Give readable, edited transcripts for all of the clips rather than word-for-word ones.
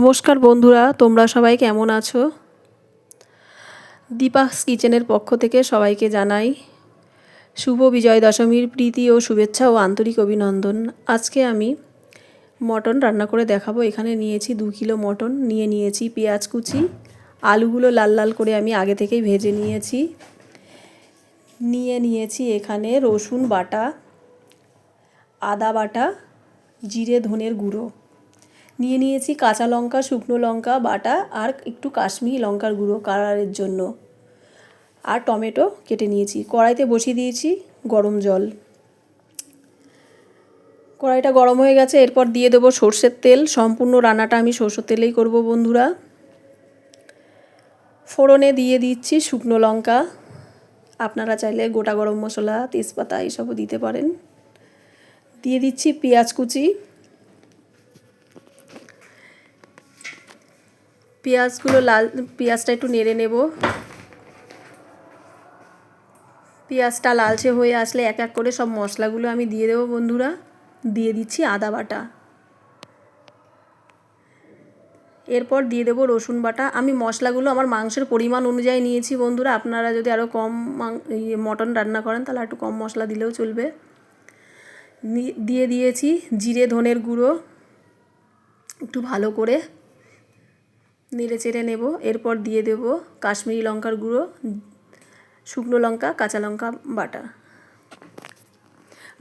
নমস্কার বন্ধুরা, তোমরা সবাই কেমন আছো? দীপাস কিচেনের পক্ষ থেকে সবাইকে জানাই শুভ বিজয় দশমীর প্রীতি ও শুভেচ্ছা ও আন্তরিক অভিনন্দন। আজকে আমি মটন রান্না করে দেখাবো। এখানে নিয়েছি 2 কিলো মটন, নিয়েছি পেঁয়াজ কুচি, আলুগুলো লাল লাল করে আমি আগে থেকেই ভেজে নিয়েছি। নিয়েছি এখানে রসুন বাটা, আদা বাটা, জিরে ধনের গুঁড়ো, নিয়েছি কাঁচা লঙ্কা, শুকনো লঙ্কা বাটা আর একটু কাশ্মীরি লঙ্কার গুঁড়ো কালারের জন্য, আর টমেটো কেটে নিয়েছি। কড়াইতে বসিয়ে দিয়েছি গরম জল। কড়াইটা গরম হয়ে গেছে, এরপর দিয়ে দেবো সর্ষের তেল। সম্পূর্ণ রান্নাটা আমি সর্ষের তেলেই করব বন্ধুরা। ফোড়নে দিয়ে দিচ্ছি শুকনো লঙ্কা, আপনারা চাইলে গোটা গরম মশলা, তেজপাতা এসবও দিতে পারেন। দিয়ে দিচ্ছি পেঁয়াজ কুচি। পেঁয়াজটা একটু নেড়ে নেব। পেঁয়াজটা লালচে হয়ে আসলে এক এক করে সব মশলাগুলো আমি দিয়ে দেবো বন্ধুরা। দিয়ে দিচ্ছি আদা বাটা, এরপর দিয়ে দেবো রসুন বাটা। আমি মশলাগুলো আমার মাংসের পরিমাণ অনুযায়ী নিয়েছি বন্ধুরা। আপনারা যদি আরও কম মটন রান্না করেন তাহলে একটু কম মশলা দিলেও চলবে। দিয়ে দিয়েছি জিরে ধনের গুঁড়ো, একটু ভালো করে নেড়ে চেড়ে নেব। এরপর দিয়ে দেব কাশ্মীরি লঙ্কার গুঁড়ো, শুকনো লঙ্কা, কাঁচা লঙ্কা বাটা।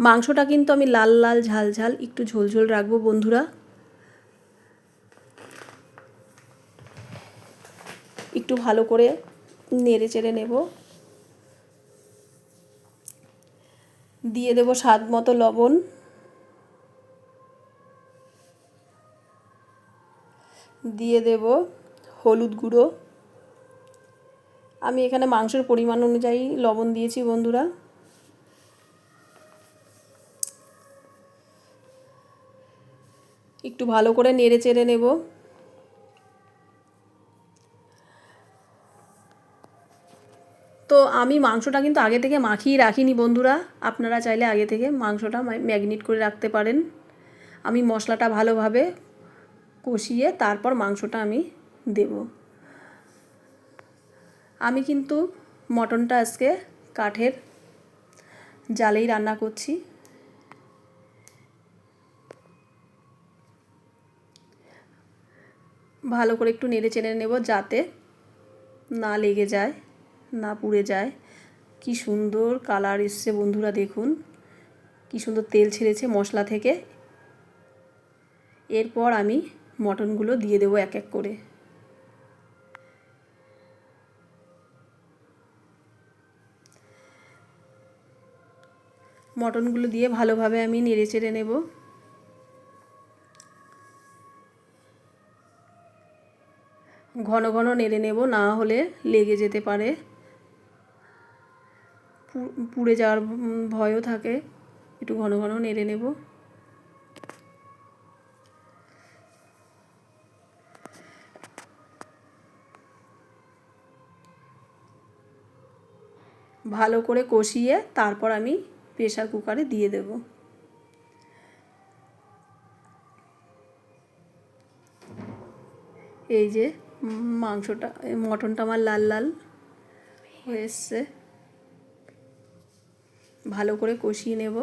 মাংসটা কিন্তু আমি লাল লাল ঝাল ঝাল একটু ঝোল ঝোল রাখবো বন্ধুরা। একটু ভালো করে নেড়ে চেড়ে নেব। দিয়ে দেব স্বাদ মতো লবণ, দিয়ে দেব হলুদ গুঁড়ো। আমি এখানে মাংসের পরিমাণ অনুযায়ী লবণ দিয়েছি বন্ধুরা। একটু ভালো করে নেড়ে চেড়ে নেব। তো আমি মাংসটা কিন্তু আগে থেকে মাখিয়ে রাখিনি বন্ধুরা। আপনারা চাইলে আগে থেকে মাংসটা ম্যাগনেট করে রাখতে পারেন। আমি মশলাটা ভালোভাবে কষিয়ে তারপর মাংসটা আমি দেব। আমি কিন্তু মটনটা আজকে কাঠের জালেই রান্না করছি। ভালো করে একটু নেড়ে চেড়ে নেব যাতে না লেগে যায়, না পুড়ে যায়। কি সুন্দর কালার এসছে বন্ধুরা, দেখুন কি সুন্দর তেল ছেড়েছে মশলা থেকে। এরপর আমি মটনগুলো দিয়ে দেবো এক এক করে। মটনগুলো দিয়ে ভালোভাবে আমি নেড়ে চেড়ে নেব। ঘন ঘন নেড়ে নেব, না হলে লেগে যেতে পারে, পুড়ে যাওয়ার ভয়ও থাকে। একটু ঘন ঘন নেড়ে নেব। ভালো করে কষিয়ে তারপর আমি প্রেসার কুকারে দিয়ে দেব। এই যে মটনটা আমার লাল লাল হয়ে এসছে। ভালো করে কষিয়ে নেব।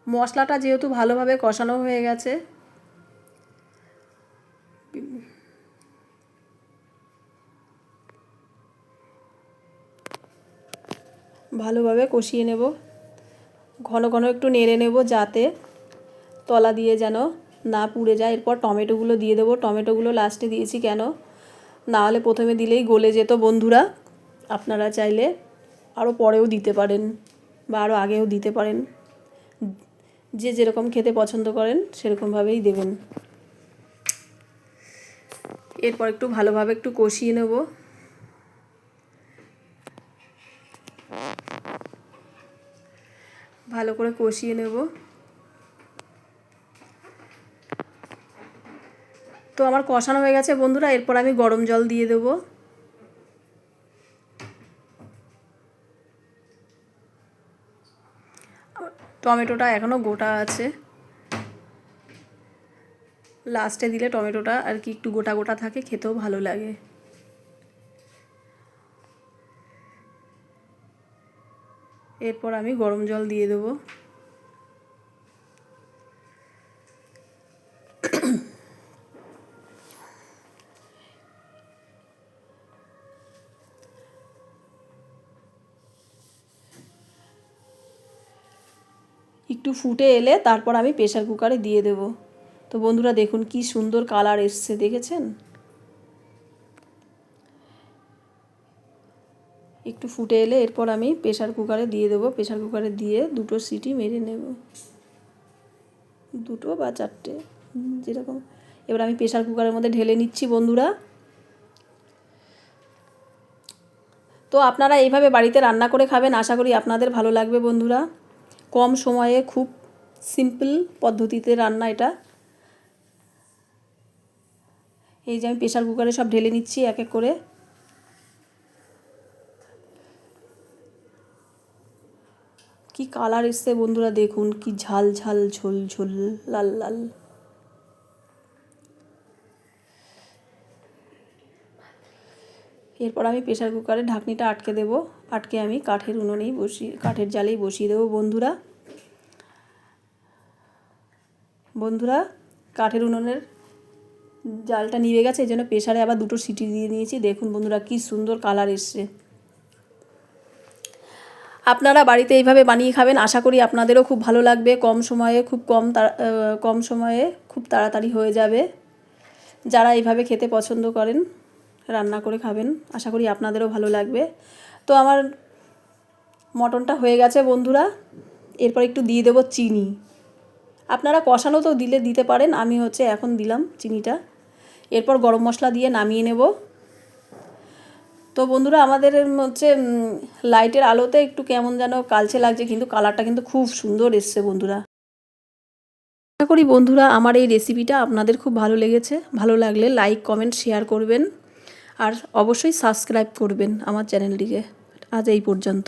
মশলাটা যেহেতু ভালোভাবে কষানো হয়ে গেছে, ভালোভাবে কষিয়ে নেব। ঘন ঘন একটু নেড়ে নেব যাতে তলা দিয়ে যেন না পুড়ে যায়। এরপর টমেটোগুলো দিয়ে দেবো। টমেটোগুলো লাস্টে দিয়েছি কেন, না হলে প্রথমে দিলেই গলে যেত বন্ধুরা। আপনারা চাইলে আরও পরেও দিতে পারেন বা আরও আগেও দিতে পারেন, যে যেরকম খেতে পছন্দ করেন সেরকমভাবেই দেবেন। এরপর একটু ভালোভাবে একটু কষিয়ে নেব। ভালো করে কষিয়ে নেব। তো আমার কষানো হয়ে গেছে বন্ধুরা। এরপর আমি গরম জল দিয়ে দেব। টমেটোটা এখনও গোটা আছে, লাস্টে দিলে টমেটোটা আর কি একটু গোটা গোটা থাকে, খেতেও ভালো লাগে। এরপর আমি গরম জল দিয়ে দেবো। একটু ফুটে এলে তারপর আমি প্রেসার কুকারে দিয়ে দেব। তো বন্ধুরা দেখুন কি সুন্দর কালার এসছে, দেখেছেন? একটু ফুটে এলে এরপর আমি প্রেসার কুকারে দিয়ে দেবো। প্রেসার কুকারে দিয়ে 2টো সিটি মেরে নেব, 2টো বা 4টে যেরকম। এবার আমি প্রেসার কুকারের মধ্যে ঢেলে নিচ্ছি বন্ধুরা। তো আপনারা এইভাবে বাড়িতে রান্না করে খাবেন, আশা করি আপনাদের ভালো লাগবে বন্ধুরা। কম সময়ে খুব সিম্পল পদ্ধতিতে রান্না এটা। এই যে আমি প্রেসার কুকারে সব ঢেলে নিচ্ছি এক এক করে। কি কালার এসছে বন্ধুরা দেখুন, কি ঝাল ঝাল ঝোল ঝোল লাল লাল। এরপর আমি প্রেসার কুকারে ঢাকনিটা আটকে দেব। আটকে আমি কাঠের জালেই বসিয়ে দেবো বন্ধুরা। কাঠের উনুনের জালটা নিভে গেছে, এই জন্য প্রেসারে আবার 2টো সিটি দিয়ে নিয়েছি। দেখুন বন্ধুরা কি সুন্দর কালার এসছে। আপনারা বাড়িতে এইভাবে বানিয়ে খাবেন, আশা করি আপনাদেরও খুব ভালো লাগবে। কম সময়ে খুব তাড়াতাড়ি হয়ে যাবে। যারা এইভাবে খেতে পছন্দ করেন রান্না করে খাবেন, আশা করি আপনাদেরও ভালো লাগবে। তো আমার মটনটা হয়ে গেছে বন্ধুরা। এরপর একটু দিয়ে দেবো চিনি। আপনারা কষানো তো দিতে পারেন, আমি এখন দিলাম চিনিটা। এরপর গরম মশলা দিয়ে নামিয়ে নেব। তো বন্ধুরা আমাদের লাইটের আলোতে একটু কেমন যেন কালচে লাগছে, কিন্তু কালারটা কিন্তু খুব সুন্দর এসছে বন্ধুরা। আশা করি বন্ধুরা আমার এই রেসিপিটা আপনাদের খুব ভালো লেগেছে। ভালো লাগলে লাইক কমেন্ট শেয়ার করবেন, আর অবশ্যই সাবস্ক্রাইব করবেন আমার চ্যানেলটিকে। আজ এই পর্যন্ত।